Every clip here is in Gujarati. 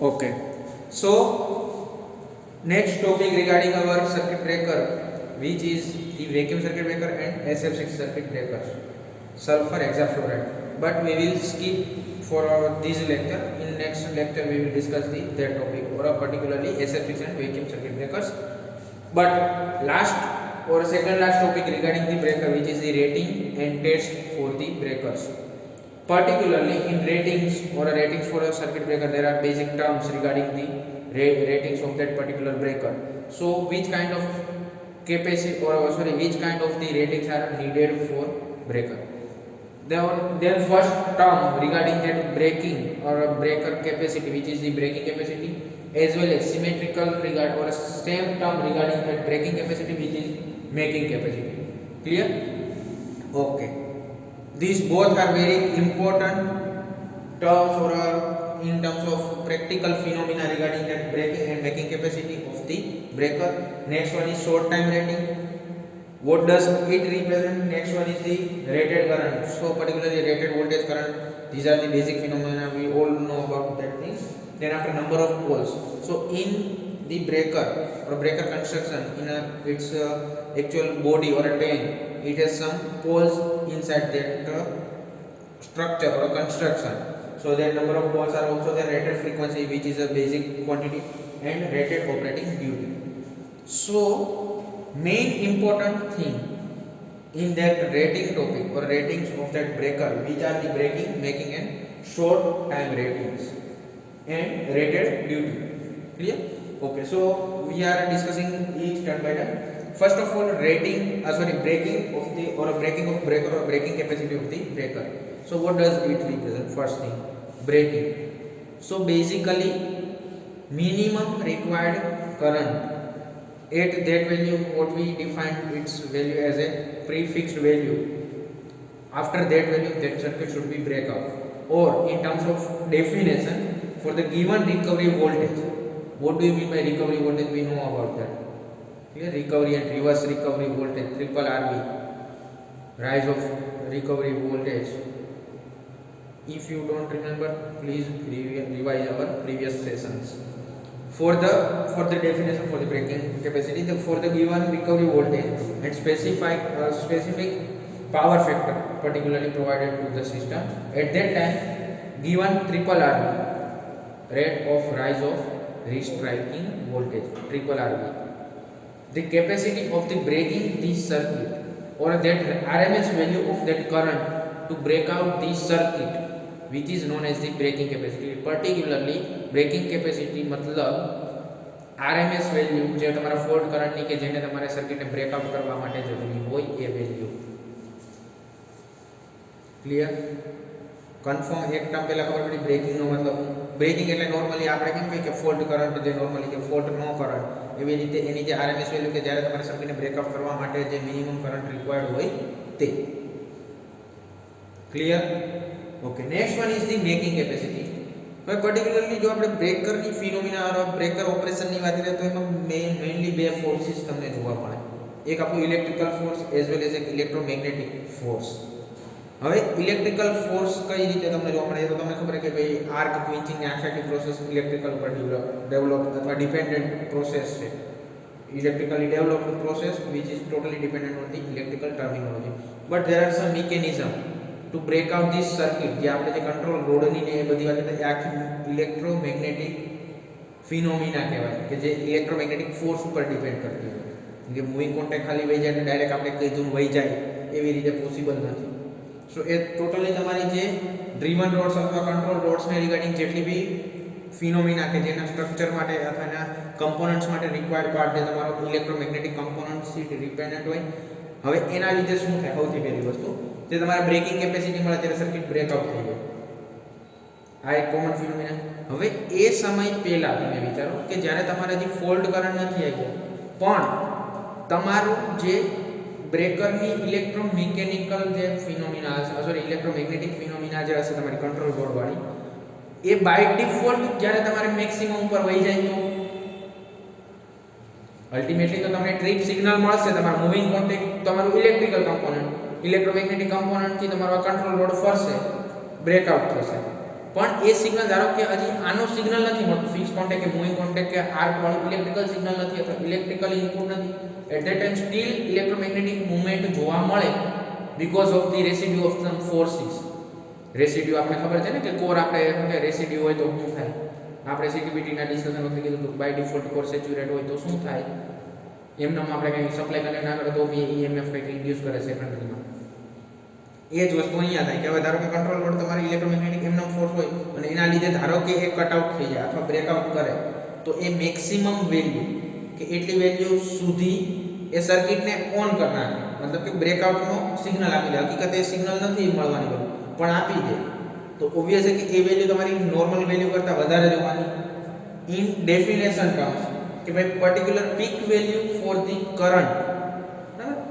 Okay. So next topic regarding our circuit breaker, which is the vacuum circuit breaker and SF6 circuit breakers, sulfur hexafluoride. But we will skip for this lecture. In next lecture we will discuss that topic, or particularly SF6 and vacuum circuit breakers. But last or second last topic regarding the breaker, which is the rating and test for the breakers. Particularly in ratings or ratings for a circuit breaker, there are basic terms regarding the ratings of that particular breaker. So which kind of capacity, or which kind of the ratings are needed for breaker. Then first term regarding that breaking or breaker capacity, which is the breaking capacity, as well as symmetrical regard or same term regarding that breaking capacity, which is making capacity. Clear? Okay. These both are very important terms or in terms of practical phenomena regarding that breaking and making capacity of the breaker. Next one is short time rating. What does it represent? Next one is the rated current. So particularly rated voltage current. These are the basic phenomena, we all know about that thing. Then after number of poles. So in the breaker or breaker construction, in its actual body or a tank, it has some poles inside that structure or construction. So their number of poles are also the rated frequency, which is a basic quantity, and rated operating duty. So main important thing in that rating topic or ratings of that breaker, which are the breaking, making and short time ratings and rated duty. Clear? Okay, so we are discussing each turn by turn. First of all, breaking of the or breaking of breaker or breaking capacity of the breaker. So what does it represent? First thing, breaking. So basically, minimum required current at that value, what we define its value as a prefixed value. After that value, that circuit should be break out. Or in terms of definition, for the given recovery voltage. What do you mean by recovery voltage? We know about that. Here, recovery and reverse recovery voltage, triple RV, rise of recovery voltage. If you don't remember, please revise our previous sessions. For the definition for the breaking capacity, for the given recovery voltage and specific power factor particularly provided to the system at that time, given triple RV, rate of rise of restriking voltage, triple RV. The capacity of the breaking this circuit or that RMS value of that current to break out this circuit, which is known as the breaking capacity. Particularly breaking capacity मतलब RMS value જે તમારા ફોલ્ટ કરંટની કે જેને તમારે સર્કિટને બ્રેકઆઉટ કરવા માટે જરૂરી હોય એ વેલ્યુ. ક્લિયર? કન્ફર્મ એક ટર્મ પહેલા ખબર પડી બ્રેકિંગ નો મતલબ બ્રેકિંગ એટલે નોર્મલી આપણે કેમ કહીએ કે ફોલ્ટ કરંટ જે નોર્મલી કે ફોલ્ટ નો કરંટ એવી રીતે એની જે RMS વેલ્યુ કે જ્યારે તમારે સર્કિટને બ્રેકઅપ કરવા માટે જે મિનિમમ કરંટ રિક્વાયર્ડ હોય તે. Clear? Okay, next one is the making capacity. હવે પર્ટિક્યુલરલી જો આપણે બ્રેકરની ફિનોમિના or બ્રેકર ઓપરેશનની વાત કરીએ તો એમાં મેઇનલી બે ફોર્સિસ તમને જોવા મળે. એક આપણું electrical force as well as એક ઇલેક્ટ્રોમેગ્નેટિક ફોર્સ. હવે ઇલેક્ટ્રિકલ ફોર્સ કઈ રીતે તમને જોવા મળે તો તમને ખબર છે કે ભાઈ આર્ક ક્વિન્ચિંગ આખી પ્રોસેસ ઇલેક્ટ્રિકલ ઉપર ડેવલપ અથવા ડિપેન્ડન્ટ પ્રોસેસ છે. Electrically developed process which is totally dependent on the electrical terminology, but there are some mechanism to break out this circuit. જે આપણે જે કંટ્રોલ રોડની ને એ બધી વાત કરીએ આખી ઇલેક્ટ્રોમેગ્નેટિક ફિનોમિના કહેવાય કે જે ઇલેક્ટ્રોમેગ્નેટિક ફોર્સ ઉપર ડિપેન્ડ કરતી હોય. કે મૂવિંગ કોન્ટેક્ટ ખાલી વહી જાય એટલે ડાયરેક્ટ આપણે કીધું વહી જાય એવી રીતે પોસિબલ નથી. સો એ ટોટલી તમારી જે ડ્રીવન રોડ્સ અથવા કંટ્રોલ રોડ્સને રિગાર્ડિંગ જેટલી બી ફિનોમિના કે જેના સ્ટ્રક્ચર માટે અથવા એના કમ્પોનન્ટ્સ માટે રિક્વાયર્ડ પાર્ટ જે તમારો ઇલેક્ટ્રોમેગ્નેટિક કમ્પોનન્ટ્સથી ડિપેન્ડન્ટ હોય. હવે એના લીધે શું થાય? સૌથી પહેલી વસ્તુ જે તમારે બ્રેકિંગ કેપેસિટી મળે ત્યારે સર્કિટ બ્રેકઆઉટ થઈ જાય. આ એક કોમન ફિનોમિના. હવે એ સમય પહેલા તમે વિચારો કે જ્યારે તમારે હજી ફોલ્ટ કરંટ નથી આવ્યો પણ તમારું જે બ્રેકરની ઇલેક્ટ્રોમિકેનિકલ જે ફિનોમિના હશે ઇલેક્ટ્રોમેગ્નેટિક ફિનોમિના જે હશે તમારી કંટ્રોલ બોર્ડ વાળી એ બાય ડિફોલ્ટ જ્યારે તમારે મેક્સિમમ ઉપર વહી જાય તો અલ્ટિમેટલી તો તમને ટ્રિપ સિગ્નલ મળશે. તમારું મૂવિંગ કોન્ટેક્ટ તમારું ઇલેક્ટ્રિકલ કમ્પોનન્ટ ઇલેક્ટ્રોમેગ્નેટિક કમ્પોનન્ટથી તમારો કંટ્રોલ રોડ ફરશે, બ્રેકઆઉટ થશે. પણ એ સિગ્નલ ધારો કે હજી આનો સિગ્નલ નથી મળતું, ફિક્સ કોન્ટેક્ટ કે મૂવિંગ કોન્ટેક્ટ કે આર્ક વાળું ઇલેક્ટ્રિકલ સિગ્નલ નથી અથવા ઇલેક્ટ્રિકલ ઇનપુટ નથી, at that time still electromagnetic movement જોવા મળે because of the residue of some forces. Residue આપણે ખબર છે ને કે કોર આપણે રેસિડ્યુ હોય તો શું થાય, આપણે સીટીબીટી ના ડિસ્કશન વખતે કીધું હતું બાય ડિફોલ્ટ કોર સેચ્યુરેટ હોય તો શું થાય, એમનામ આપણે કંઈ સપ્લાય કનેક્ટ ના કરે તો બી ઈએમએફ કંઈક ઇન્ડ્યુસ કરે સેકન્ડરીમાં. એ જ વસ્તુ અહીંયા થાય કે હવે ધારો કે કંટ્રોલ વોલ્ટ તમારી ઇલેક્ટ્રોમેગ્નેટિક એમનો ફોર્સ હોય અને એના લીધે ધારો કે એ કટઆઉટ થઈ જાય અથવા બ્રેકઆઉટ કરે તો એ મેક્સિમમ વેલ્યુ કે એટલી વેલ્યુ સુધી એ સર્કિટને ઓન કરનાર, મતલબ કે બ્રેકઆઉટનો સિગ્નલ આપી દે. હકીકત એ સિગ્નલ નથી મળવાની પણ આપી દે તો ઓબ્વિયસ છે કે એ વેલ્યુ તમારી નોર્મલ વેલ્યુ કરતાં વધારે જોવાની. ઇન ડેફિનેશન ટર્મ્સ કે ભાઈ particular peak value for the current,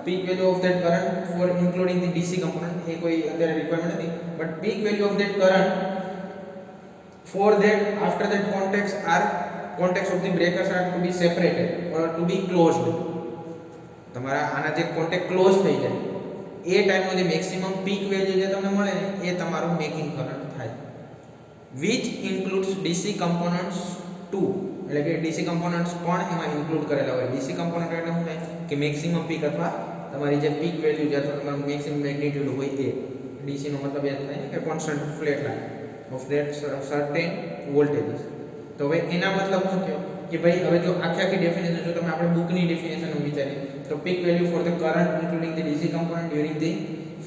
peak value of that current for including the DC component એ કોઈ અત્યારે રિક્વાયરમેન્ટ નથી, but peak value of that current for that after that contacts of the breakers are to be separated or to be closed. તમારા આના જે કોન્ટેક્ટ ક્લોઝ થઈ જાય એ ટાઈમનો જે મેક્સિમમ પીક વેલ્યુ જે તમને મળે ને એ તમારું મેકિંગ કરંટ થાય, which includes DC components too. એટલે કે ડીસી કમ્પોનન્ટ્સ પણ એમાં ઇન્ક્લુડ કરેલા હોય. ડીસી કમ્પોનન્ટ એટલે શું થાય કે મેક્સિમમ પીક અથવા તમારી જે પીક વેલ્યુ જે અથવા તમારું મેક્સિમમ મેગ્નિટ્યુડ હોય એ ડીસી નો મતલબ એ થાય કે constant flat line of that certain voltages. તો હવે એના મતલબ શું થયો કે ભાઈ હવે જો આખી ડેફિનેશન જો તમે આપણે બુકની ડેફિનેશન વિચારીએ તો peak value for the current including the DC component during the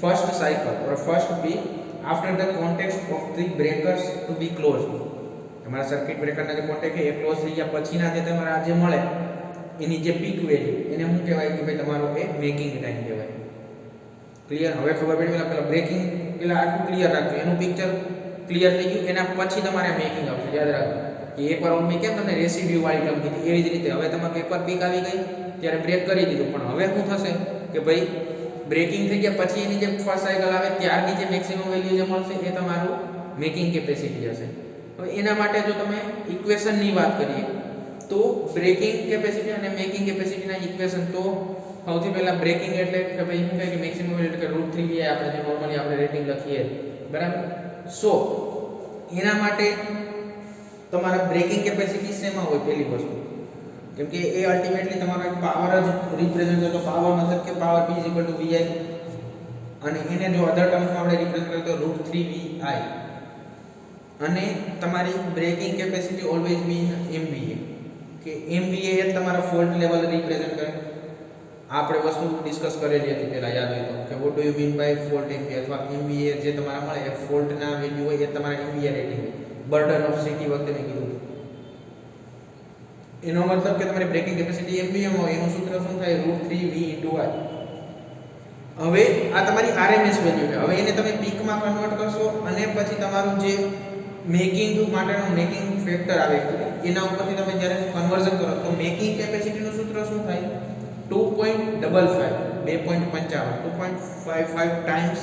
first cycle or first peak after the contact of the breakers to be closed. તમારા સર્કિટ બ્રેકરના જે કોન્ટેક્ટ એ ક્લોઝ થઈ ગયા પછીના જે તમારા જે મળે એની જે પીક વેલ્યુ એને શું કહેવાય કે ભાઈ તમારો એ મેકિંગ ટાઈમ કહેવાય. ક્લિયર? હવે ખબર પડી પેલા બ્રેકિંગ પેલા આખું ક્લિયર રાખજો, એનું પિક્ચર ક્લિયર થઈ ગયું એના પછી તમારે મેકિંગ આવશે. યાદ રાખજો કે એકવાર મેં કેમ તમને રેસિડ્યુ વાળી ટર્મ કીધી એવી જ રીતે હવે તમારે એકવાર પીક આવી ગઈ ત્યારે બ્રેક કરી દીધું, પણ હવે શું થશે કે ભાઈ બ્રેકિંગ થઈ ગયા પછી એની જે ફર્સ્ટ સાયકલ આવે ત્યારની જે મેક્સિમમ વેલ્યુ જે મળશે એ તમારું મેકિંગ કેપેસિટી હશે. હવે એના માટે જો તમે ઇક્વેશનની વાત કરીએ તો બ્રેકિંગ કેપેસિટી અને મેકિંગ કેપેસિટીના ઇક્વેશન તો સૌથી પહેલા બ્રેકિંગ એટલે કે ભાઈ શું કહે કે મેક્સિમમ એટલે કે √3 આપણે જે નોર્મલી આપણે રેટિંગ લખીએ બરાબર. સો એના માટે તમારા બ્રેકિંગ કેપેસિટી શેમાં હોય પહેલી વસ્તુ, કેમ કે એ અલ્ટિમેટલી તમારો એક પાવર જ રિપ્રેઝન્ટ કરતો, પાવર મતલબ કે પાવર P = VI અને એને જો અધર ટર્મ્સમાં આપણે રિપ્રેઝન્ટ કરીએ તો √3 VI અને તમારી breaking capacity always be in MVA કે MVA એ તમારા ફોલ્ટ લેવલ રિપ્રેઝન્ટ કરે. આપણે વસ્તુ ડિસ્કસ કરેલી હતી પહેલા યાદ હોય તો કે what do you mean by fault MVA અથવા MVA જે તમારા મળે એ ફોલ્ટના વેલ્યુ હોય એ તમારા MVA rating burden of city વખતે મેં કીધું. એનો મતલબ કે તમારી બ્રેકિંગ કેપેસિટી MVA માં હોય એનું સૂત્ર શું થાય √3 V * I. હવે આ તમારી RMS વેલ્યુ છે. હવે એને તમે પીકમાં કન્વર્ટ કરશો અને પછી તમારું જે મેકિંગ માટેનો મેકિંગ ફેક્ટર આવે એના ઉપરથી તમે જ્યારે કન્વર્ઝન કરો તો મેકિંગ કેપેસિટીનું સૂત્ર શું થાય 2.55 times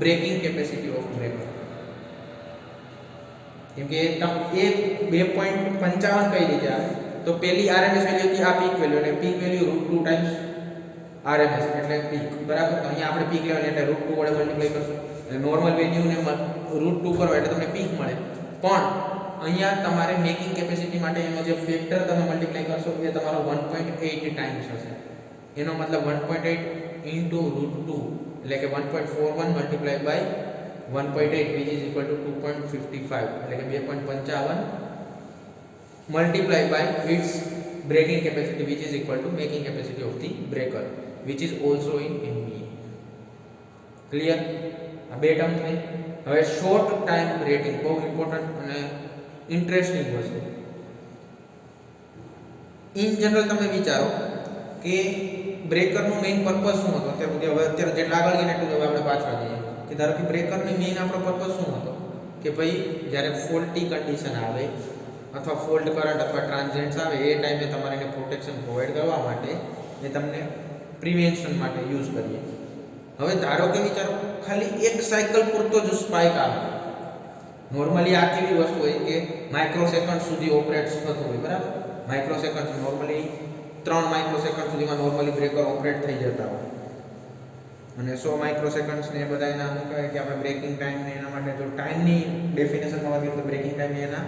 breaking capacity of breaker. કેમ કે એ 2.55 કઈ રીતે આવે તો પેલી RMS વેલ્યુ હતી આ પીક વેલ્યુ એટલે પીક વેલ્યુ √2 ટાઈમ્સ RMS એટલે પીક બરાબર. તો અહીંયા આપણે પીક લેવલ એટલે √2 વડે મલ્ટીપ્લાય કરશું એટલે નોર્મલ વેલ્યુને √2 કરો એટલે તમને પીક મળે. પણ અહીંયા તમારે મેકિંગ કેપેસિટી માટે એનો જે ફેક્ટર તમે મલ્ટીપ્લાય કરશો એ તમારો 1.8 ટાઈમ્સ હશે. એનો મતલબ 1.8 into √2 એટલે કે 1.41 multiply by 1.8 which is equal to 2.55 એટલે કે 2.55 multiplied by its breaking capacity which is equal to making capacity of the breaker which is also in MVA. Clear? આ બે ટર્મ થઈ. હવે શોર્ટ ટાઈમ રેટિંગ બહુ ઇમ્પોર્ટન્ટ અને ઇન્ટરેસ્ટિંગ વસ્તુ. ઇન જનરલ તમે વિચારો કે બ્રેકરનો મેઇન પર્પસ શું હતો અત્યારે જેટલા આગળ ગયા એટલું હવે આપણે પાછળ જઈએ કે ધારો કે બ્રેકરની મેઇન આપણો પર્પસ શું હતો કે ભાઈ જ્યારે ફોલ્ટી કન્ડિશન આવે અથવા ફોલ્ટ કરંટ અથવા ટ્રાન્ઝિયન્ટ્સ આવે એ ટાઈમે તમારે એને પ્રોટેક્શન પ્રોવાઈડ કરવા માટે એ તમને પ્રિવેન્શન માટે યુઝ કરીએ. હવે ધારો કે વિચારો ખાલી એક સાયકલ પૂરતો જ સ્પાઇક આવે. નોર્મલી આ કેવી વસ્તુ હોય કે માઇક્રોસેકન્ડ સુધી ઓપરેટ થતું હોય બરાબર. માઇક્રોસેકન્ડ નોર્મલી 3 માઇક્રોસેકન્ડ સુધીમાં નોર્મલી બ્રેકર ઓપરેટ થઈ જતા હોય. અને 100 માઇક્રોસેકન્ડ્સ ને એ બધા એના શું કહેવાય કે આપણે બ્રેકિંગ ટાઈમ ને એના માટે જો ટાઈમની ડેફિનેશનમાં વાત કરીએ તો બ્રેકિંગ ટાઈમ એના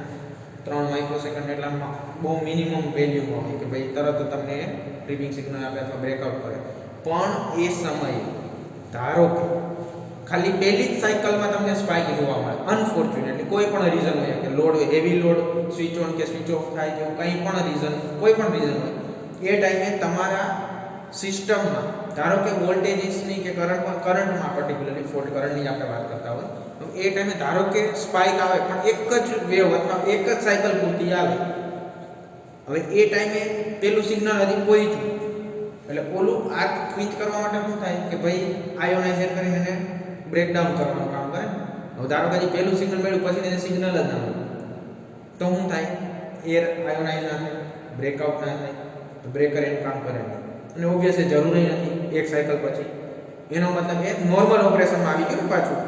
3 માઇક્રોસેકન્ડ એટલામાં બહુ મિનિમમ વેલ્યુમાં હોય કે ભાઈ તરત તમને ટ્રિપિંગ સિગ્નલ આપે અથવા બ્રેકઆઉટ કરે. પણ એ સમયે ધારો કે ખાલી પહેલી જ સાયકલમાં તમને સ્પાઇક જોવા મળે અનફોર્ચ્યુનેટલી કોઈ પણ રીઝન હોય કે લોડ હોય હેવી લોડ સ્વિચ ઓન કે સ્વિચ ઓફ થાય જેવું કંઈ પણ રીઝન કોઈ પણ રીઝન હોય એ ટાઈમે તમારા સિસ્ટમમાં ધારો કે વોલ્ટેજીસની કે કરંટમાં પર્ટિક્યુલરલી ફોલ્ટ કરંટની આપણે વાત કરતા હોય તો એ ટાઈમે ધારો કે સ્પાઇક આવે પણ એક જ વેવ અથવા એક જ સાયકલ પૂરતી આવે. હવે એ ટાઈમે પેલું સિગ્નલ હજી પહોંચ્યું એટલે ઓલું આર્ક ક્વિચ કરવા માટે શું થાય કે ભાઈ આયોનાઇઝેશન કરીને એને બ્રેકડાઉન કરવાનું કામ કરે. હવે ધારો કે પેલું સિગ્નલ મળ્યું પછી એને સિગ્નલ જ ના મળે તો શું થાય એર આયોનાઇઝ ના થાય બ્રેકઆઉટ ના થાય તો બ્રેકર એનું કામ કરે નહીં અને ઓબ્વિયસલી જરૂરી નથી એક સાયકલ પછી એનો મતલબ એ નોર્મલ ઓપરેશનમાં આવી ગયું પાછું.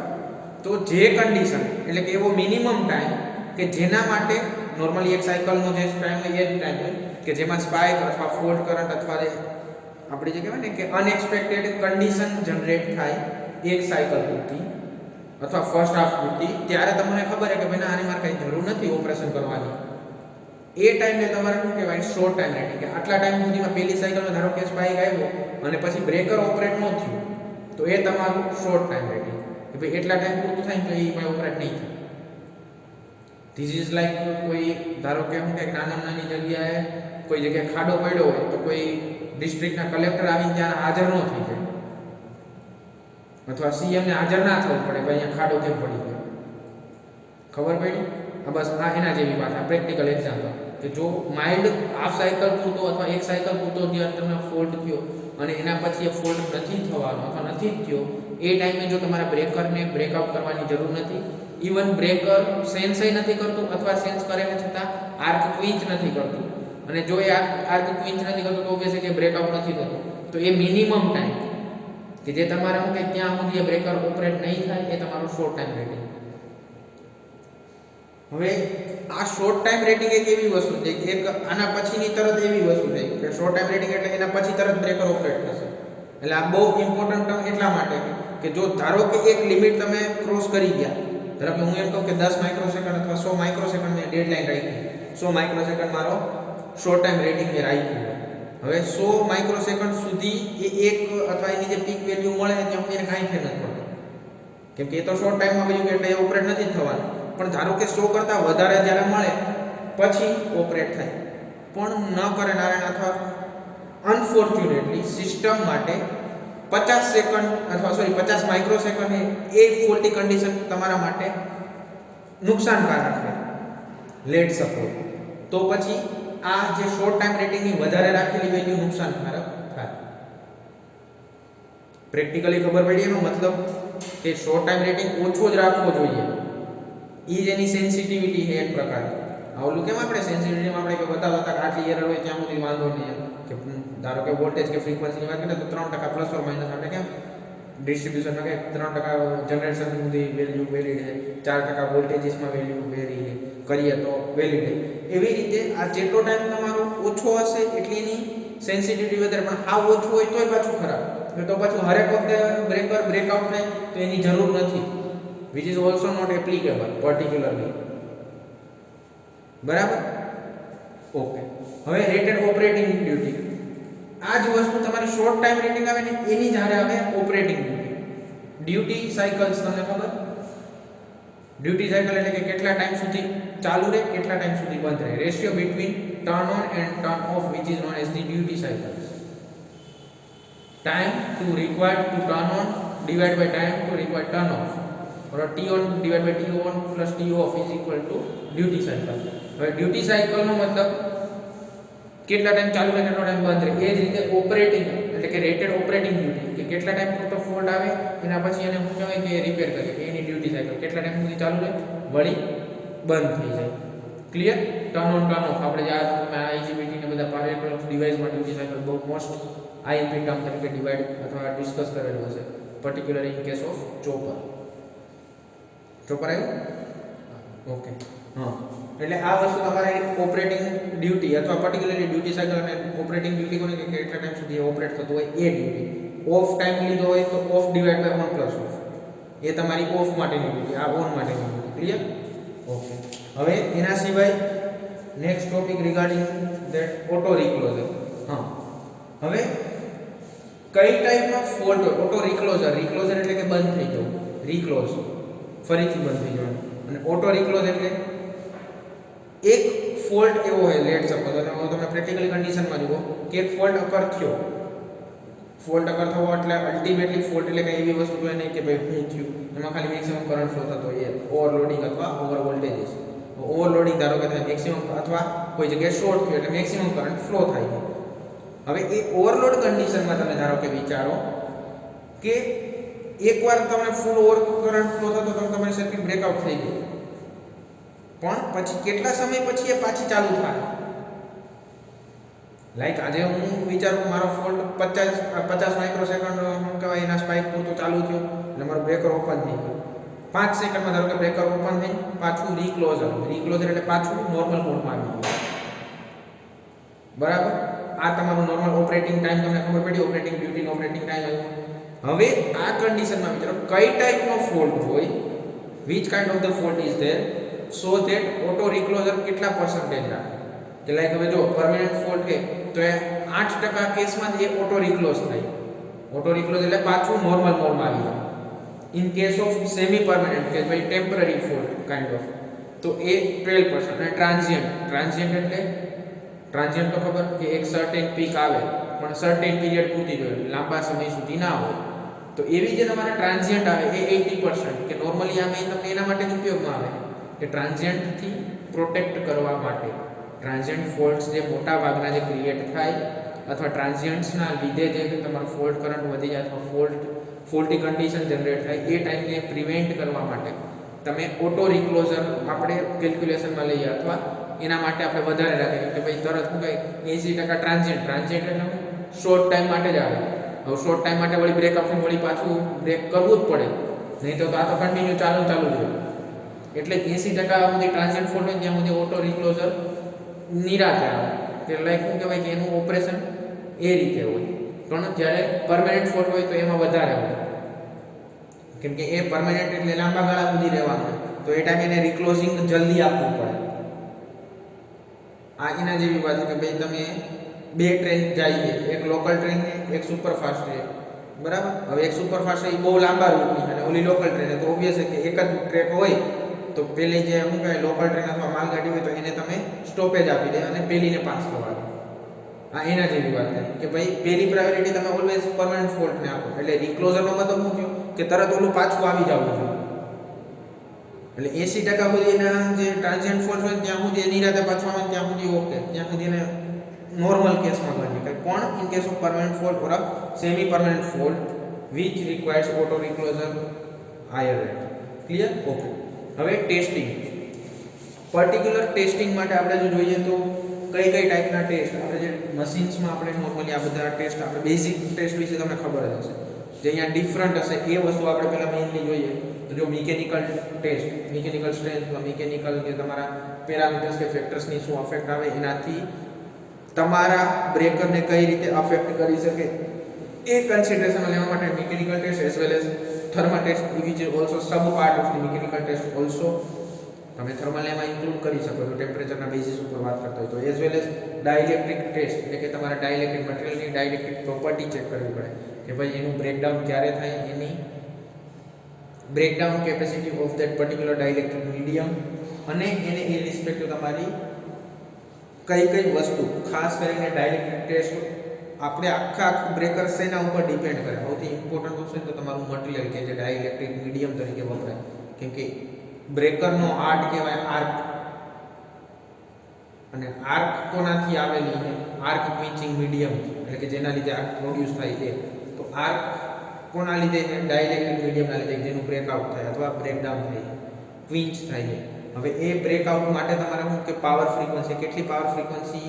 તો જે કન્ડિશન એટલે કે એવો મિનિમમ ટાઈમ કે જેના માટે નોર્મલી એક સાયકલનો જે ટાઈમ હોય એ જ ટાઈમ હોય કે જેમાં સ્પાઇક અથવા ફોલ્ટ કરંટ અથવા આપણે જે કહેવાય ને કે અનએક્સપેક્ટેડ કન્ડિશન જનરેટ થાય એક સાયકલ પૂરતી અથવા ફર્સ્ટ હાફ પૂરતી ત્યારે તમને ખબર છે કે ભાઈ આની મારે કંઈ જરૂર નથી ઓપરેશન કરવાની. એ ટાઈમે તમારે શું કહેવાય શોર્ટ ટાઈમ રેટિંગ કે આટલા ટાઈમ સુધીમાં પહેલી સાયકલમાં ધારો કે સ્પાઇક આવ્યો અને પછી બ્રેકર ઓપરેટ ન થયું તો એ તમારું શોર્ટ ટાઈમ રેટિંગ કે ભાઈ એટલા ટાઈમ પૂરતું થાય તો એ ભાઈ ઓપરેટ નહીં થાય. ધીસ ઇઝ લાઈક કોઈ ધારો કે શું કે નાની જગ્યાએ કોઈ જગ્યાએ ખાડો પડ્યો હોય તો કોઈ ડિસ્ટ્રિક્ટના કલેક્ટર આવીને ત્યાં હાજર ન થઈ જાય અથવા સીએમને હાજર ના થવું પડે ભાઈ અહીંયા ખાડો કેમ પડી ગયો. ખબર પડી? આ બસ આ એના જેવી વાત આ પ્રેક્ટિકલ એક્ઝામ્પલ કે જો માઇલ્ડ હાફ સાયકલ પૂરતો અથવા એક સાયકલ પૂરતો જ્યારે તમને ફોલ્ટ થયો અને એના પછી એ ફોલ્ટ નથી થવાનો અથવા નથી થયો એ ટાઈમે જો તમારા બ્રેકરને બ્રેકઆઉટ કરવાની જરૂર નથી. ઇવન બ્રેકર સેન્સ નથી કરતું અથવા સેન્સ કરે છતાં આર્ક ક્વિંચ નથી કરતું અને જો એ આર્ક ક્વિંચ નથી કરતું તો ઓબ્વિયસલી કે બ્રેકઆઉટ નથી થતું. તો એ મિનિમમ ટાઈમ કે જે તમારે શું કે ત્યાં સુધી બ્રેકર ઓપરેટ નહીં થાય એ તમારું શોર્ટ ટાઈમ રેટિંગ. હવે આ શોર્ટ ટાઈમ રેટિંગ એક એવી વસ્તુ છે કે એક આના પછીની તરત એવી વસ્તુ છે કે શોર્ટ ટાઈમ રેટિંગ એટલે એના પછી તરત બ્રેકર ઓપરેટ થશે. એટલે આ બહુ ઇમ્પોર્ટન્ટ ટર્મ એટલા માટે કે જો ધારો કે એક લિમિટ તમે ક્રોસ કરી ગયા ધારો કે હું એમ કહું કે 10 માઇક્રોસેકન્ડ અથવા 100 માઇક્રોસેકન્ડ મેં ડેડલાઇન રાખી 100 માઇક્રોસેકન્ડ મારો શોર્ટ ટાઈમ રેટિંગ મેં રાખ્યું. હવે 100 માઇક્રોસેકન્ડ સુધી એ એક અથવા એની જે પીક વેલ્યુ મળે ત્યાં સુધી એને કાંઈ ફેર નથી પડતો કેમ કે એ તો શોર્ટ ટાઈમમાં ગયું એટલે એ ઓપરેટ નથી થવાનું. પણ ધારો કે 100 કરતાં વધારે જ્યારે મળે પછી ઓપરેટ થાય પણ ન કરે નારાયણ અથવા અનફોર્ચ્યુનેટલી સિસ્ટમ માટે 50 સેકન્ડ અથવા 50 માઇક્રોસેકન્ડ એ ફોલ્ટી કન્ડિશન તમારા માટે નુકસાનકારક છે લેટ સપોઝ તો પછી આ જે શોર્ટ ટાઈમ રેટિંગની વધારે રાખેલી વેલ્યુ નુકસાનકારક થાય. પ્રેક્ટિકલી ખબર પડી એનો મતલબ કે શોર્ટ ટાઈમ રેટિંગ ઓછો જ રાખવો જોઈએ. ઈ જ એની સેન્સિટિવિટી છે એક પ્રકાર. આવલું કેમ આપણે સેન્સિટિવિટીમાં આપણે કે બતાવતા કે આટલી એરર હોય ત્યાં સુધી વાંધો નહીં કે ધારો કે વોલ્ટેજ કે ફ્રીક્વન્સીની વાત કરીએ તો 3% પ્લસ ઓર માઇનસ આપણે કેમ ડિસ્ટ્રીબ્યુશનમાં કે 3% જનરેશન સુધી વેલ્યુ વેલિડ છે 4% વોલ્ટેજીસમાં વેલ્યુ વેરી કરીએ તો વેલિડ છે. એવી રીતે આ જેટલો ટાઈમ તમારો ઓછો હશે એટલી એની સેન્સિટિવિટી વધારે પણ આ ઓછું હોય તોય પાછું ખરાબ તો પાછું હરેક વખતે બ્રેકર બ્રેકઆઉટ થાય તો એની જરૂર નથી which is also not applicable particularly. બરાબર? ઓકે. હવે રેટેડ ઓપરેટિંગ ડ્યુટી આ જ વસ્તુ તમારી શોર્ટ ટાઈમ રેટિંગ આવે ને એની જ હારે આવે ઓપરેટિંગ ડ્યુટી સાયકલ્સ. તમને ખબર ડ્યુટી સાયકલ એટલે કે કેટલા ટાઈમ સુધી ચાલુ રહે કેટલા ટાઈમ સુધી બંધ રહે. Ratio between turn on and turn off which is known as the duty cycles. Time to required to turn on divided by time to required turn off or T on divided by T on plus T off is equal to duty cycle. હવે ડ્યુટી સાયકલ નો મતલબ કેટલા ટાઈમ ચાલુ રહે કેટલો ટાઈમ બંધ રહે. એ જ રીતે ઓપરેટિંગ એટલે કે રેટેડ ઓપરેટિંગ ડ્યુટી કે કેટલા ટાઈમ પૂરતો ફોલ્ટ આવે એના પછી એને શું કહેવાય કે રિપેર કરે કે એની ડ્યુટી સાયકલ કેટલા ટાઈમ સુધી ચાલુ રહે વળી બંધ થઈ જાય. Clear? Turn on turn off આપણે જે આ આઈજીબીટી ને બધા પાવર ઇલેક્ટ્રોનિક્સ ડિવાઇસમાં ડ્યુટી સાયકલ બહુ મોસ્ટ આઈએમપી ટર્મ તરીકે ડિવાઇડ અથવા ડિસ્કસ કરેલું હશે particular in case of chopper. Chopper આવ્યું? ઓકે. હા, એટલે આ વસ્તુ તમારે ઓપરેટિંગ ડ્યુટી અથવા પર્ટિક્યુલરલી ડ્યુટી સાયકલ અને ઓપરેટિંગ ડ્યુટી કોને કે કેટલા ટાઈમ સુધી ઓપરેટ થતું હોય એ ડ્યુટી ઓફ ટાઈમ લીધો હોય તો of divide by 1 plus of, એ તમારી ઓફ માટેની ડ્યુટી, આ ઓન માટેની ડ્યુટી. ક્લિયર? ઓકે. હવે એના સિવાય next topic regarding that auto recloser. હા, હવે કઈ ટાઈપનો ફોલ્ટ હોય? ઓટો રિક્લોઝર, રિક્લોઝર એટલે કે બંધ થઈ જવું, રિક્લોઝ ફરીથી બંધ થઈ જવાનું, અને ઓટો રિક્લોઝ એટલે એક ફોલ્ટ એવો હોય, લેટ સપોઝ, અને તમે પ્રેક્ટિકલ કન્ડિશનમાં જુઓ કે એક ફોલ્ટ અકર થયો. ફોલ્ટ અકર થવો એટલે અલ્ટિમેટલી ફોલ્ટ એટલે કંઈ એવી વસ્તુ જોઈએ નહીં કે ભાઈ શું થયું, એમાં ખાલી મેક્સિમમ કરંટ ફ્લો થતો હોય, એ ઓવરલોડિંગ અથવા ઓવર વોલ્ટેજીસ. ઓવરલોડિંગ ધારો કે થાય મેક્સિમમ, અથવા કોઈ જગ્યાએ શોર્ટ થયું એટલે મેક્સિમમ કરંટ ફ્લો થાય છે. હવે એ ઓવરલોડ કન્ડિશનમાં તમે ધારો કે વિચારો કે એકવાર તમને ફૂલ ઓવર કરંટ ફ્લો થતો તો તમારી સર્કિટ બ્રેકઆઉટ થઈ ગઈ, પણ પછી કેટલા સમય પછી એ પાછી ચાલુ થાય? લાઈક આજે હું વિચારું મારો ફોલ્ટ 50 માઇક્રોસેકન્ડ શું કહેવાય એના સ્પાઇક પૂરતું ચાલુ થયું એટલે મારું બ્રેકર ઓપન થઈ ગયું. 5 સેકન્ડમાં ધારો કે બ્રેકર ઓપન થઈ પાછું રિક્લોઝર એટલે પાછું નોર્મલ મોડમાં આવી ગયું. બરાબર? આ તમારું નોર્મલ ઓપરેટિંગ ટાઈમ, તમને ખબર પડી ઓપરેટિંગ ડ્યુટીનો ઓપરેટિંગ ટાઈમ આવ્યો. હવે આ કન્ડિશનમાં વિચારો કઈ ટાઈપનો ફોલ્ટ હોય, which kind of the fault is there, so that auto recloser કેટલા પર્સન્ટેજ રાખે. કે લાઈક હવે જો પરમેનન્ટ ફોલ્ટ છે તો એ 8% કેસમાં એ ઓટો રિક્લોઝ થાય. ઓટો રિક્લોઝ એટલે પાછું નોર્મલ મોડમાં આવી જાય. In case of semi permanent કે ભાઈ ટેમ્પરરી ફોલ્ટ કાઇન્ડ ઓફ, તો એ 12%. અને ટ્રાન્ઝિયન્ટ એટલે ટ્રાન્ઝિયન્ટ તો ખબર કે એક સર્ટેન પીક આવે પણ સર્ટેન પીરિયડ પૂરતી જોઈએ, લાંબા સમય સુધી ના હોય. તો એવી જે તમારા ટ્રાન્ઝિયન્ટ આવે એ 80%, કે નોર્મલી આ મેં તમને એના માટે જ ઉપયોગમાં આવે કે ટ્રાન્ઝિયન્ટથી પ્રોટેક્ટ કરવા માટે. ટ્રાન્ઝિયન્ટ ફોલ્ટ્સ જે મોટા ભાગના જે ક્રિએટ થાય અથવા ટ્રાન્ઝિયન્ટ્સના લીધે જે તમારો ફોલ્ટ કરંટ વધી જાય અથવા ફોલ્ટી કન્ડિશન જનરેટ થાય એ ટાઈમને પ્રિવેન્ટ કરવા માટે તમે ઓટો રિક્લોઝર આપણે કેલ્ક્યુલેશનમાં લઈએ, અથવા એના માટે આપણે વધારે રાખીએ કે ભાઈ તરત શું કહે 80% ટ્રાન્ઝિયન્ટ એટલે શોર્ટ ટાઈમ માટે જ આવે. હવે શોર્ટ ટાઈમ માટે વળી બ્રેક આપીને વળી પાછું બ્રેક કરવું જ પડે, નહીં તો આ તો કન્ટિન્યુ ચાલુ જ હોય. એટલે 80% સુધી ટ્રાન્ઝિયન્ટ ફોલ્ટ હોય ત્યાં સુધી ઓટો રિક્લોઝર નિરાતે આવે. એટલે લાઈક શું કહેવાય કે એનું ઓપરેશન એ રીતે હોય. પણ જ્યારે પરમેનન્ટ ફોલ્ટ હોય તો એમાં વધારે હોય, કેમ કે એ પરમેનન્ટ એટલે લાંબા ગાળા સુધી રહેવાનું હોય, તો એ ટાઈમે એને રિક્લોઝિંગ જલ્દી આપવું પડે. આ એના જેવી વાત છે કે ભાઈ તમે બે ટ્રેન જઈએ, એક લોકલ ટ્રેન છે એક સુપરફાસ્ટ છે, બરાબર? હવે એક સુપરફાસ્ટ એ બહુ લાંબા રૂટની અને ઓલી લોકલ ટ્રેન, તો ઓબ્વિયસ છે કે એક જ ટ્રેક હોય તો પેલી જે શું કહેવાય લોકલ ટ્રેન અથવા માલગાડી હોય તો એને તમે સ્ટોપેજ આપી દે અને પેલીને પાસ કરવા દો. આ એના જેવી વાત થાય કે ભાઈ પેલી પ્રાયોરિટી તમે ઓલવેઝ પરમેનન્ટ ફોલ્ટને આપો. એટલે રિક્લોઝરનો મતલબ શું થયો કે તરત ઓલું પાછું આવી જવું જોઈએ. એટલે 80% સુધી એના જે ટ્રાન્ઝિયન્ટ ફોલ્ટ હોય ત્યાં સુધી એની રાતે પાછું આવે ત્યાં સુધી ઓકે, ત્યાં સુધી એને નોર્મલ કેસમાં ગણી શકાય. પણ in case of permanent fault or semi permanent fault which requires auto recloser higher rate. Clear? Okay. હવે ટેસ્ટિંગ, પર્ટિક્યુલર ટેસ્ટિંગ માટે આપણે જો જોઈએ તો કઈ ટાઈપના ટેસ્ટ આપણે જે મશીન્સમાં આપણે નોર્મલી આ બધા ટેસ્ટ આપણે બેઝિક ટેસ્ટ વિશે તમને ખબર જ હશે, જે અહીંયા ડિફરન્ટ હશે એ વસ્તુ આપણે પહેલાં મેઇનલી જોઈએ. તો જો mechanical test, mechanical strength, mechanical કે તમારા પેરામીટર્સ કે ફેક્ટર્સની શું અફેક્ટ આવે, એનાથી તમારા બ્રેકરને કઈ રીતે અફેક્ટ કરી શકે એ કન્સિડરેશનમાં લેવા માટે mechanical test as well as thermal test, which is also sub part of the mechanical test also તમે થર્મલ એમાં ઇન્ક્લુડ કરી શકો છો ટેમ્પરેચરના બેઝિસ ઉપર વાત કરતા હોય તો. As well as dielectric test, એટલે કે તમારા ડાઇલેક્ટ્રિક મટીરિયલની ડાઇલેક્ટ્રિક પ્રોપર્ટી ચેક કરવી પડે કે ભાઈ એનું બ્રેકડાઉન ક્યારે થાય, એની breakdown capacity of that particular dielectric medium, અને એને એ રિસ્પેક્ટ તમારી કઈ વસ્તુ, ખાસ કરીને ડાઇલેક્ટ્રિક ટેસ્ટ આપણે આખું બ્રેકર શેના ઉપર ડિપેન્ડ કરે. સૌથી ઇમ્પોર્ટન્ટ વસ્તુ તો તમારું મટીરિયલ કે જે ડાઇલેક્ટ્રિક મીડિયમ તરીકે વપરાય, કેમ કે બ્રેકરનો આર્ટ કહેવાય આર્ક, અને આર્ક કોનાથી આવેલી છે? આર્ક ક્વિન્ચિંગ મીડિયમ, એટલે કે જેના લીધે આર્ક પ્રોડ્યુસ થાય છે. તો આર્ક કોના લીધે છે? ડાઇલેક્ટ્રિક મીડિયમના લીધે, જેનું બ્રેકઆઉટ થાય અથવા બ્રેકડાઉન થાય, ક્વિન્ચ થાય છે. હવે એ બ્રેકઆઉટ માટે તમારે શું કે પાવર ફ્રીક્વન્સી, કેટલી પાવર ફ્રીક્વન્સી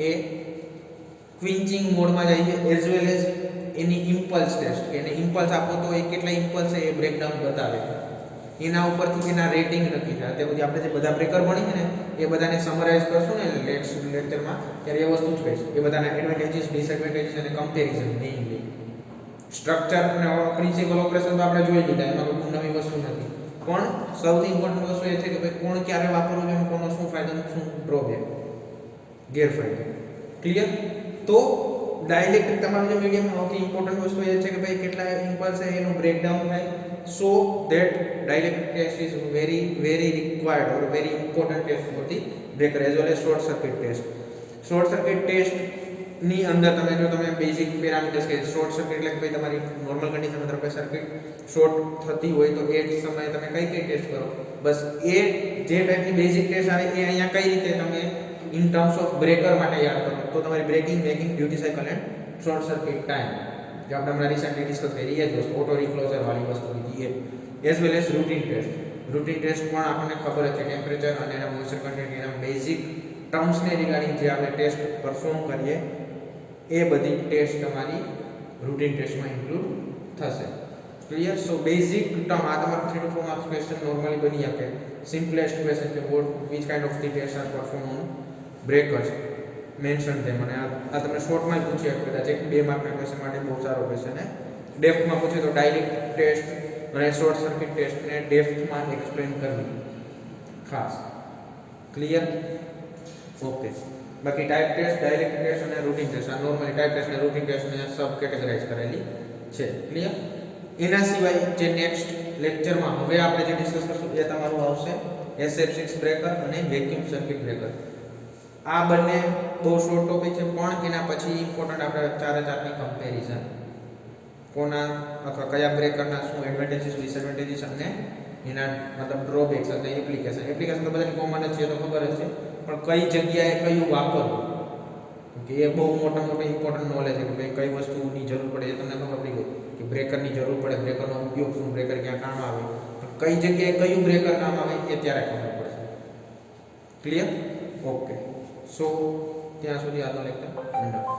એ ક્વિન્ચિંગ મોડમાં જાય છે, એઝ વેલ એઝ એની ઇમ્પલ્સ ટેસ્ટ, કે એને ઇમ્પલ્સ આપો તો એ કેટલા ઇમ્પલ્સ છે એ બ્રેકડાઉન બતાવે છે. એના ઉપરથી એના રેટિંગ નક્કી થાય. તે બધી આપણે જે બધા બ્રેકર ભણીએ ને એ બધાને સમરાઇઝ કરશું ને લેક્ચરમાં, ત્યારે એ વસ્તુ જ કહીશ. એ બધાના એડવાન્ટેજીસ, ડિસએડવાન્ટેજીસ અને કમ્પેરિઝન મેઇનલી. સ્ટ્રક્ચર અને પ્રિન્સિપલ ઓપરેશન તો આપણે જોઈ લીધા, એમાં કોઈ નવી વસ્તુ નથી. પણ સૌથી ઇમ્પોર્ટન્ટ વસ્તુ એ છે કે ભાઈ કોણ ક્યારે વાપરવું જોઈએ, કોનો શું ફાયદો શું ડ્રોબેક ગેરફાયદો. ક્લિયર? તો ડાઇલેક્ટ્રિક તમારું જે મીડિયમમાં સૌથી ઇમ્પોર્ટન્ટ વસ્તુ એ છે કે ભાઈ કેટલા ઇમ્પલ્સ છે એનું બ્રેકડાઉન થાય. So that dielectric test is very required or very important test for the breaker as well as short circuit test. Short circuit test ની અંદર તમે જો તમે બેઝિક પેરામીટર્સ કે શોર્ટ સર્કિટ એટલે કે તમારી નોર્મલ કન્ડિશનમાં ધારો કે સર્કિટ શોર્ટ થતી હોય તો એ સમયે તમે કઈ ટેસ્ટ કરો, બસ એ જે ટાઈપની બેઝિક ટેસ્ટ આવે એ અહીંયા કઈ રીતે તમે ઇન ટર્મ્સ ઓફ બ્રેકર માટે યાદ કરો તો તમારી breaking making duty cycle and short circuit time જે આપણે હમણાં રિસેન્ટલી ડિસ્કસ કરી એ જ વસ્તુ ઓટો રિક્લોઝર વાળી વસ્તુ હતી એ as well as routine test. Routine test પણ આપણને ખબર છે ટેમ્પરેચર અને એના મોઇસ્ચર કન્ટેન્ટ એના બેઝિક ટર્મ્સને રિગાર્ડિંગ જે આપણે ટેસ્ટ પરફોર્મ કરીએ એ બધી ટેસ્ટ તમારી રૂટીન ટેસ્ટમાં ઇન્ક્લુડ થશે. ક્લિયર? સો બેઝિક ટર્મ આ તમારું 3 to 4 માર્ક્સ ક્વેશ્ચન નોર્મલી બની શકે. સિમ્પલેસ્ટ ક્વેશ્ચન કે what which kind of the test are perform on breakers mention તેમ, અને આ તમને શોર્ટમાં જ પૂછે કદાચ 2 માર્કના ક્વેશ્ચન માટે બહુ સારો ક્વેશ્ચન છે. ડેપ્થમાં પૂછે તો ડાયરેક્ટ ટેસ્ટ અને શોર્ટ સર્કિટ ટેસ્ટને ડેપ્થમાં એક્સપ્લેન કરવી ખાસ. ક્લિયર? ઓકે. બાકી ટાઈપ ટેસ્ટ, ડાયરેક્ટ ટેસ્ટ અને રૂટીન ટેસ્ટ આ નોર્મલી ટાઈપ ટેસ્ટ અને રૂટીન ટેસ્ટને સબ કેટેગરાઇઝ કરેલી છે. ક્લિયર? એના સિવાય જે નેક્સ્ટ લેક્ચરમાં હવે આપણે જે ડિસ્કસ કરશું એ તમારું આવશે SF6 બ્રેકર અને વેક્યુમ સર્કિટ બ્રેકર. આ બંને બહુ શોર્ટ ટોપિક છે પણ એના પછી ઇમ્પોર્ટન્ટ આપણે ચારની કમ્પેરિઝન કોના અથવા કયા બ્રેકરના શું એડવાન્ટેજીસ ડિસએડવાન્ટેજીસ અને એના મતલબ ડ્રોબેક્સ અને એપ્લિકેશન તો બધાની કોમન જ છે તો ખબર જ છે, પણ કઈ જગ્યાએ કયું વાપરવું કે એ બહુ મોટું ઇમ્પોર્ટન્ટ નોલેજ છે કે ભાઈ કઈ વસ્તુની જરૂર પડે એ તમને ખબર પડી ગઈ કે બ્રેકરની જરૂર પડે, બ્રેકરનો ઉપયોગ શું, બ્રેકર ક્યાં કામ આવે, કઈ જગ્યાએ કયું બ્રેકર કામ આવે એ ત્યારે ખબર પડશે. ક્લિયર? ઓકે. સો ત્યાં સુધી આજનો લેક્ચર એન્ડ.